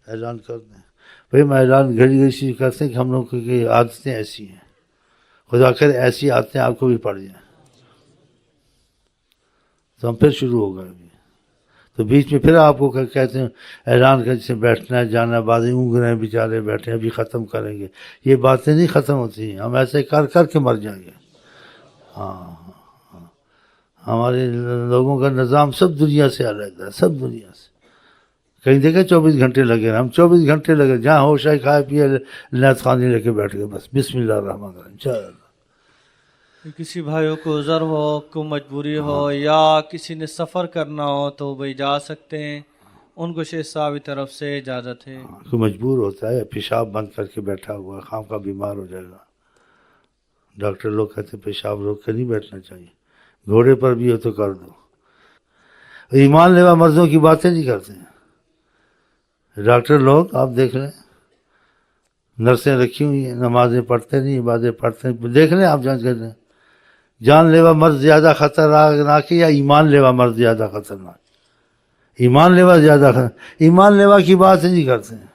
اعلان کر دیں. بھائی ہم اعلان گھڑی گھڑی کرتے ہیں کہ ہم لوگ کی عادتیں ایسی ہیں. خدا کرے ایسی عادتیں آپ کو بھی پڑ جائیں تو ہم پھر شروع ہو گئے. تو بیچ میں پھر آپ کو کہتے ہیں اعلان کر جسے بیٹھنا ہے جانا ہے, بعض اونگ رہے ہیں بیچارے بیٹھے ہیں ابھی ختم کریں گے. یہ باتیں نہیں ختم ہوتی ہیں, ہم ایسے کر کر کے مر جائیں گے. ہاں ہمارے لوگوں کا نظام سب دنیا سے علیحدہ ہے, سب دنیا سے. کہیں دیکھا 24 گھنٹے لگے رہے, ہم 24 گھنٹے لگے جہاں ہوش ہے کھائے پیے نیت خوانی لے کے بیٹھ گئے بس بسم اللہ الرحمن الرحیم. چلو کسی بھائیوں کو عذر ہو, کو مجبوری ہو, یا کسی نے سفر کرنا ہو تو بھائی جا سکتے ہیں, ان کو شیخ صاحب کی طرف سے اجازت ہے. کوئی مجبور ہوتا ہے, پیشاب بند کر کے بیٹھا ہوا خام کا بیمار ہو جائے گا. ڈاکٹر لوگ کہتے ہیں پیشاب روک کے نہیں بیٹھنا چاہیے, گھوڑے پر بھی ہو تو کر دو. ایمان لیوا مرضوں کی باتیں نہیں کرتے ہیں ڈاکٹر لوگ. آپ دیکھ لیں نرسیں رکھی ہوئی ہیں, نمازیں پڑھتے نہیں, عبادیں پڑھتے ہیں. دیکھ لیں آپ جانچ کر لیں جان لیوا مرض زیادہ خطرناک ہے یا ایمان لیوا مرض زیادہ خطرناک. ایمان لیوا زیادہ ایمان لیوا کی بات نہیں کرتے ہیں,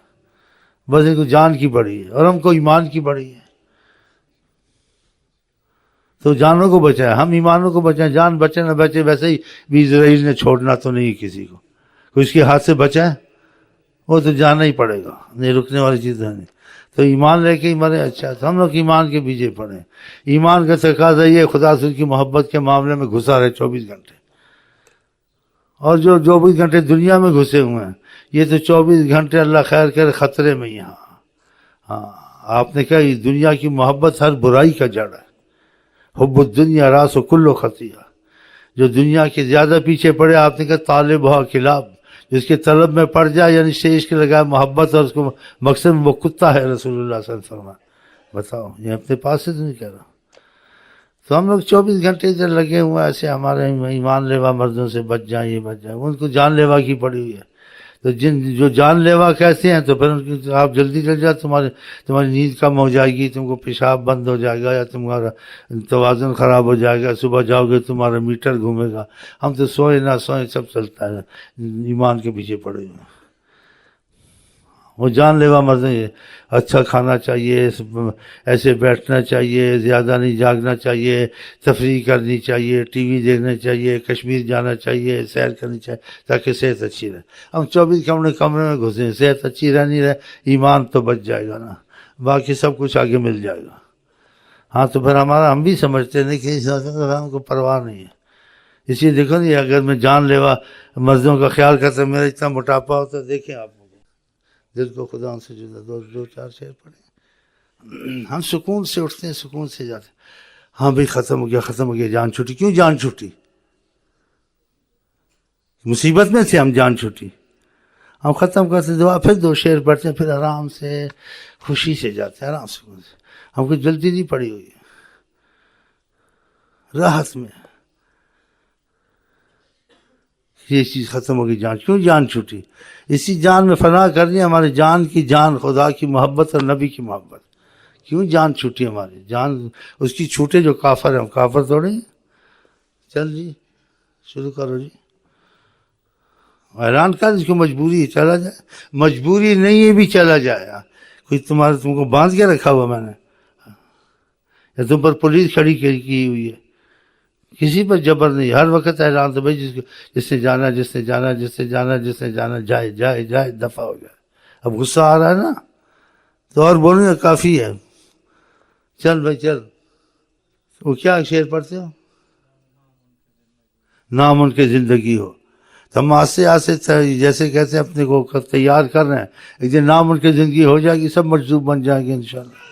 بس ان کو جان کی پڑی ہے اور ہم کو ایمان کی پڑی ہے. تو جانوں کو بچائے, ہم ایمانوں کو بچائیں. جان بچے نہ بچے ویسے ہی بھی اسرائیل نے چھوڑنا تو نہیں کسی کو, کوئی اس کے ہاتھ سے بچائے وہ تو جانا ہی پڑے گا, نہیں رکنے والی چیز ہے نہیں. تو ایمان لے کے ہی مرے. اچھا تو ہم لوگ ایمان کے پیچھے پڑے. ایمان کا تقاضا یہ خدا سے کی محبت کے معاملے میں گھسا رہے 24 گھنٹے. اور جو 24 گھنٹے دنیا میں گھسے ہوئے ہیں یہ تو 24 گھنٹے اللہ خیر کرے خطرے میں ہی. ہاں آپ نے کہا یہ دنیا کی محبت ہر برائی کا جڑ ہے. حب الدنیا راس و کل خطیہ. جو دنیا کے زیادہ پیچھے پڑے, آپ نے کہا طالب ہوا کلاب, جس کے طلب میں پڑ جائے یعنی سے عشق لگائے محبت اور اس کو مقصد میں وہ کتا ہے. رسول اللہ صلی اللہ علیہ وسلم بتاؤ, یہ اپنے پاس سے تو نہیں کہہ رہا. تو ہم لوگ 24 گھنٹے ادھر لگے ہوئے ایسے ہمارے ایمان لیوا مردوں سے بچ جائیں یہ بچ جائیں. ان کو جان لیوا کی پڑی ہوئی ہے. تو جو جان لیوا کیسے ہیں تو پھر ان کی آپ جلدی چل جاؤ, تمہاری نیند کم ہو جائے گی, تم کو پیشاب بند ہو جائے گا یا تمہارا توازن خراب ہو جائے گا, صبح جاؤ گے تمہارا میٹر گھومے گا. ہم تو سوئے نہ سوئے سب چلتا ہے, ایمان کے پیچھے پڑے ہوئے. وہ جان لیوا مرضی ہے. اچھا کھانا چاہیے, ایسے بیٹھنا چاہیے, زیادہ نہیں جاگنا چاہیے, تفریح کرنی چاہیے, ٹی وی دیکھنا چاہیے, کشمیر جانا چاہیے, سیر کرنی چاہیے تاکہ صحت اچھی رہے. ہم 24 کمرے میں گھسے ہیں, صحت اچھی رہنی رہے, ایمان تو بچ جائے گا نا, باقی سب کچھ آگے مل جائے گا. ہاں تو پھر ہم بھی سمجھتے ہیں کہ ہم کو پرواہ نہیں ہے. اس لیے دیکھو نا, اگر میں جان لیوا مرضوں کا خیال کرتا میرا اتنا موٹاپا ہوتا, دیکھیں آپ دل کو خدا سے جدا, دو چار شعر پڑھیں. ہم سکون سے اٹھتے ہیں, سکون سے جاتے ہیں. ہاں بھائی ختم ہو گیا جان چھوٹی. کیوں جان چھوٹی؟ مصیبت میں تھے ہم, جان چھوٹی. ہم ختم کرتے دعا, پھر 2 شعر پڑھتے ہیں, پھر آرام سے خوشی سے جاتے ہیں, آرام سے. ہم کو جلدی نہیں پڑی ہوئی, راحت میں. یہ چیز ختم ہوگی جان. کیوں جان چھوٹی؟ اسی جان میں فنا کرنی ہمارے جان کی جان, خدا کی محبت اور نبی کی محبت. کیوں جان چھوٹی ہماری جان اس کی چھوٹے جو کافر ہیں, ہم کافر تھوڑے ہیں. چل جی شروع کرو جی, اعلان کر, اس کو مجبوری ہے چلا جائے, مجبوری نہیں ہے بھی چلا جائے. کوئی تم کو باندھ کے رکھا ہوا میں نے, یا تم پر پولیس کھڑی کی ہوئی ہے, کسی پر جبر نہیں. ہر وقت اعلان تو بھائی جس نے جانا جائے دفع ہو جائے. اب غصہ آ رہا ہے نا تو اور بولوں گا کافی ہے. چل بھائی چل. وہ کیا شعر پڑھتے ہو؟ نام ان کے زندگی ہو. ہم آستے جیسے کہتے ہیں اپنے کو تیار کر رہے ہیں, ایک دن نام ان کی زندگی ہو جائے گی, سب مجذوب بن جائیں گے انشاءاللہ.